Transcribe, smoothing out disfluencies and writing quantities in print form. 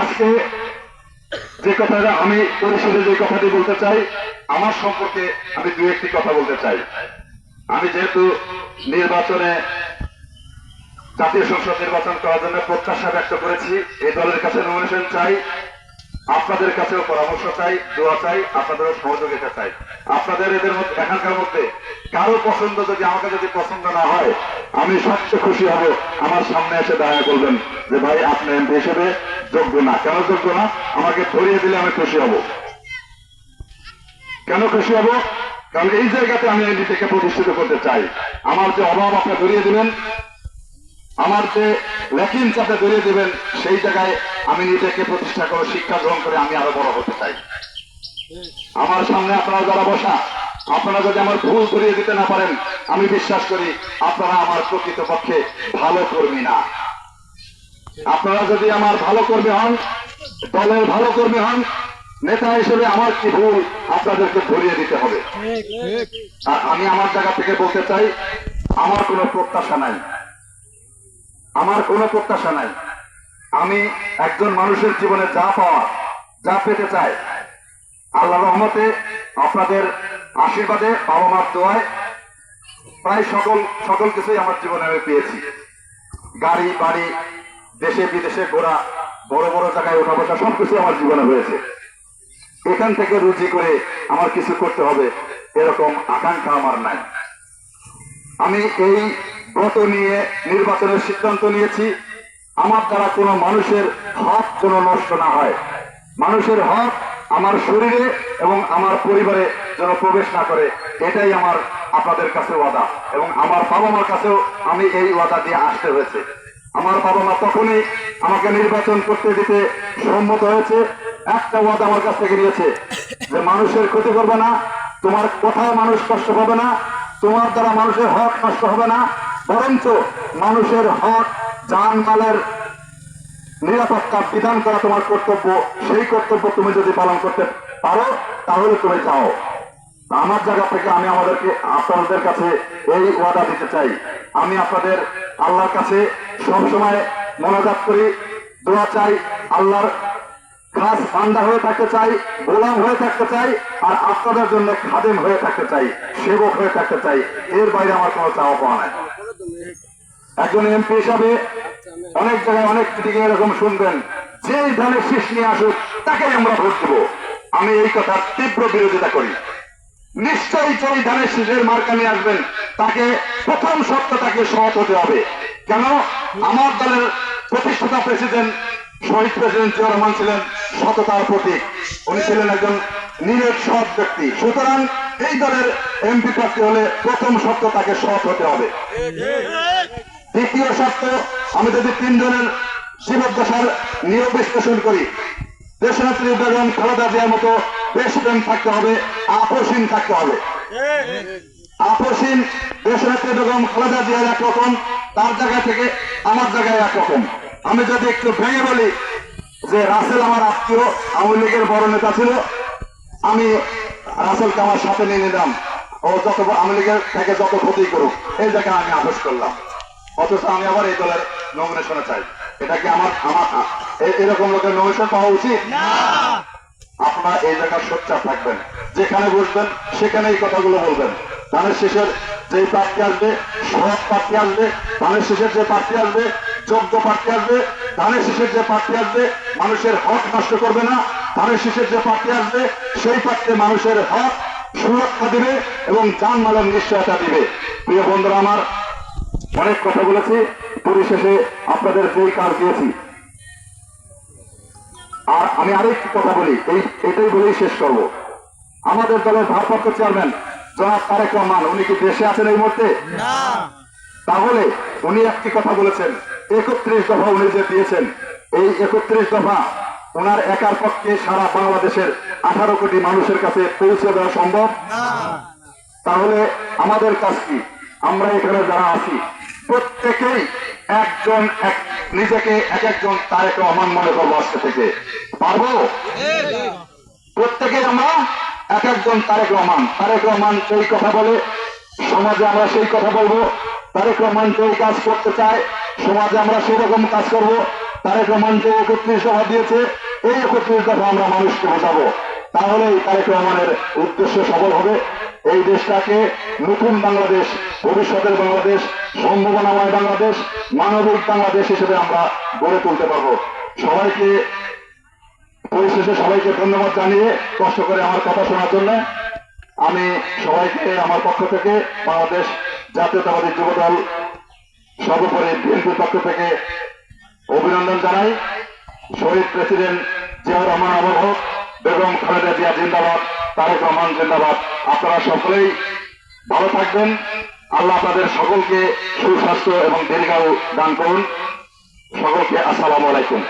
আজকে যে কথাটা আমি পরিষদে যে কথাটি বলতে চাই, আমার সম্পর্কে আমি দু একটি কথা বলতে চাই। আমি যেহেতু নির্বাচনে জাতীয় সংসদ নির্বাচন করার জন্য প্রত্যাশা ব্যক্ত করেছি, এই দলের কাছে নমিনেশন চাই, আপনাদের কাছেও পরামর্শ চাই, দোয়া চাই, আপনাদেরও সহযোগিতা চাই। আপনাদের এদের মধ্যে এখানকার মধ্যে কারো পছন্দ যদি আমাকে যদি পছন্দ না হয়, আমি সবচেয়ে খুশি হব আমার সামনে এসে দেখা করবেন যে ভাই আপনি এমপি হিসেবে যোগ্য না। কেন যোগ্য না? আমাকে ধরিয়ে দিলে আমি খুশি হব। কেন খুশি হব? কারণ এই জায়গাতে আমি নিজেকে প্রতিষ্ঠিত করতে চাই। আমার যে অভাব আপনি ধরিয়ে দিবেন, আমার যে ল্যাকিং চাপে ধরিয়ে দিবেন, সেই জায়গায় আমি নিজেকে প্রতিষ্ঠা করে শিক্ষা গ্রহণ করে আমি আরো বড় হতে চাই। আমার সামনে আপনারা যারা বসা, আপনারা যদি আমার ভুল ধরিয়ে দিতে না পারেন, আমি বিশ্বাস করি আপনারা আমার প্রকৃতপক্ষে ভালো কর্মী না। আপনারা যদি আমার ভালো কর্মী হন, দলের ভালো কর্মী হন, নেতা হিসেবে আমার কি ভুল আপনাদেরকে ধরিয়ে দিতে হবে। আর আমি আমার জায়গা থেকে বলতে চাই, আমার কোনো প্রত্যাশা নাই, আমার কোনো প্রত্যাশা নাই। আমি একজন মানুষের জীবনে যা পাওয়া, যা পেতে চাই, আল্লাহর রহমতে, আপনাদের আশীর্বাদে, বাবা মার দোয়ায় প্রায় সকল কিছুই আমার জীবনে আমি পেয়েছি। গাড়ি বাড়ি, দেশে বিদেশে ঘোরা, বড় বড় জায়গায় ওঠা বসা, সবকিছু আমার জীবনে হয়েছে। এখান থেকে রুজি করে আমার কিছু করতে হবে এরকম আকাঙ্ক্ষা আমার নাই। আমি এই ব্রত নিয়ে নির্বাচনের সিদ্ধান্ত নিয়েছি, আমার দ্বারা কোনো মানুষের হক যেন নষ্ট না হয়, মানুষের হক আমার শরীরে এবং আমার পরিবারে যেন প্রবেশ না করে, এটাই আমার আপনাদের কাছে ওয়াদা। এবং আমার বাবা মার কাছেও আমি এই ওয়াদা দিয়ে আসতে হয়েছে। আমার বাবা মা তখনই আমাকে নির্বাচন করতে দিতে সম্মত হয়েছে, একটা ওয়াদা আমার কাছ থেকে নিয়েছে যে মানুষের ক্ষতি করবে না, তোমার কোথাও মানুষ কষ্ট পাবে না, তোমার দ্বারা মানুষের হক নষ্ট হবে না, বরঞ্চ মানুষের হক জানমালের নিরাপত্তা বিধান করা তোমার কর্তব্য। সেই কর্তব্য তুমি যদি পালন করতে পারো তাহলে তুমি যাও। আমার জায়গা থেকে আমি আপনাদের কাছে এই ওয়াদা দিতে চাই। আমি আপনাদের আল্লাহর কাছে সবসময় মোনাজাত করি, দোয়া চাই, আল্লাহর খাস বান্দা হয়ে থাকতে চাই, গোলাম হয়ে থাকতে চাই, আর আপনাদের জন্য খাদেম হয়ে থাকতে চাই, সেবক হয়ে থাকতে চাই। এর বাইরে আমার কোনো চাওয়া পাওয়া নাই। একজন এমপি হিসাবে অনেক জায়গায় অনেক দিকে এরকম শুনবেন, যে ধরনের শীষ নিয়ে আসুক তাকে আমরা ভোট দেবো। আমি এই কথার তীব্র বিরোধিতা করি। নিশ্চয়ই যেই ধানের শীষের মার্কা নিয়ে আসবেন তাকে প্রথম শর্ত তাকে সৎ হতে হবে। কেন? আমার দলের প্রতিষ্ঠাতা প্রেসিডেন্ট শহীদ প্রেসিডেন্ট জিয়া রহমান ছিলেন সততার প্রতীক, উনি ছিলেন একজন নিরেট সৎ ব্যক্তি। সুতরাং এই দলের এমপি প্রার্থী হলে প্রথম শর্ত তাকে সৎ হতে হবে। দ্বিতীয় শর্ত, আমি যদি তিনজনের জীবদ্দশার নিয়োগ বিশ্লেষণ করি, দেশনেত্রী বেগম খালেদা জিয়ার মতো দেশপ্রেম থাকতে হবে, আপোষহীন থাকতে হবে। আপোষহীন দেশনেত্রী বেগম খালেদা জিয়ার একরকম, তার জায়গা থেকে আমার জায়গায় একরকম। আমি যদি একটু ভেঙে বলি যে রাসেল আমার আত্মীয়, আওয়ামী লীগের বড় নেতা ছিল, আমি রাসেলকে আমার সাথে নিয়ে নিলাম, ও যত আওয়ামী লীগের থেকে যত ক্ষতি করুক, এই জায়গায় আমি আপোষ করলাম। অথচ আমি আবার এই দলের নমিনেশনে চাই। এটা কি আমার এরকম লোকের নমিনেশন পাওয়া উচিত? আপনারা এই জায়গায় সোচ্চার থাকবেন, যেখানে বসবেন সেখানে এই কথাগুলো বলবেন। ধানের শেষের যে প্রার্থী আসবে, সৎ প্রার্থী আসবে, ধানের শেষের যে প্রার্থী আসবে, যোগ্য প্রার্থী আসবে, ধানের শেষের যে প্রার্থী আসবে মানুষের হক নষ্ট করবে না, ধানের শেষের যে প্রার্থী আসবে সেই প্রার্থী মানুষের হক সুরক্ষা দিবে এবং জানমালের নিশ্চয়তা দিবে। প্রিয় বন্ধুরা আমার, অনেক কথা বলেছি, পরিশেষে আপনাদের যেই কাজ দিয়েছি, আর আমি আরেকটি কথা বলি, এটাই বলেই শেষ করব। আমাদের দলের ভারপ্রাপ্ত চেয়ারম্যান জনাব তারেক রহমান, উনি কি দেশে আছেন এই মুহূর্তে? তাহলে উনি একটি কথা বলেছেন, 31 দফা উনি যে দিয়েছেন, এই 31 দফা ওনার একার পক্ষে সারা বাংলাদেশের 18 কোটি মানুষের কাছে পৌঁছে দেওয়া সম্ভব? তাহলে আমাদের কাজ কি? আমরা এখানে যারা আছি প্রত্যেকেই একজন নিজেকে এক একজন তারেক রহমান মনে করবো। আজকে থেকে পারবো? প্রত্যেকে আমরা এক একজন তারেক রহমান। তারেক রহমান যেই কথা বলে সমাজে আমরা সেই কথা বলবো, তারেক রহমান যেই কাজ করতে চায় সমাজে আমরা সেই রকম কাজ করবো। তারেক রহমান যে 31 দফা দিয়েছে, এই 31 দফা আমরা মানুষকে বোঝাবো, তাহলেই তারেক রহমানের উদ্দেশ্য সফল হবে। এই দেশটাকে নতুন বাংলাদেশ, ভবিষ্যতের বাংলাদেশ, সম্ভাবনাময় বাংলাদেশ, মানবিক বাংলাদেশ হিসেবে আমরা গড়ে তুলতে পারবো। সবাইকে পরিশেষে সবাইকে ধন্যবাদ জানিয়ে, কষ্ট করে আমার কথা শোনার জন্য আমি সবাইকে আমার পক্ষ থেকে, বাংলাদেশ জাতীয়তাবাদী যুবদল সর্বোপরি বিএনপির পক্ষ থেকে অভিনন্দন জানাই। শহীদ প্রেসিডেন্ট জিয়াউর রহমান অমর হোক, বেগম খালেদা জিয়া জিন্দাবাদ, তারেক রহমান জিন্দাবাদ। আপনারা সকলেই ভালো থাকবেন। আল্লাহ আপনাদের সকলকে সুস্বাস্থ্য এবং দীর্ঘায়ু দান করুন। সকলকে আসসালামু আলাইকুম।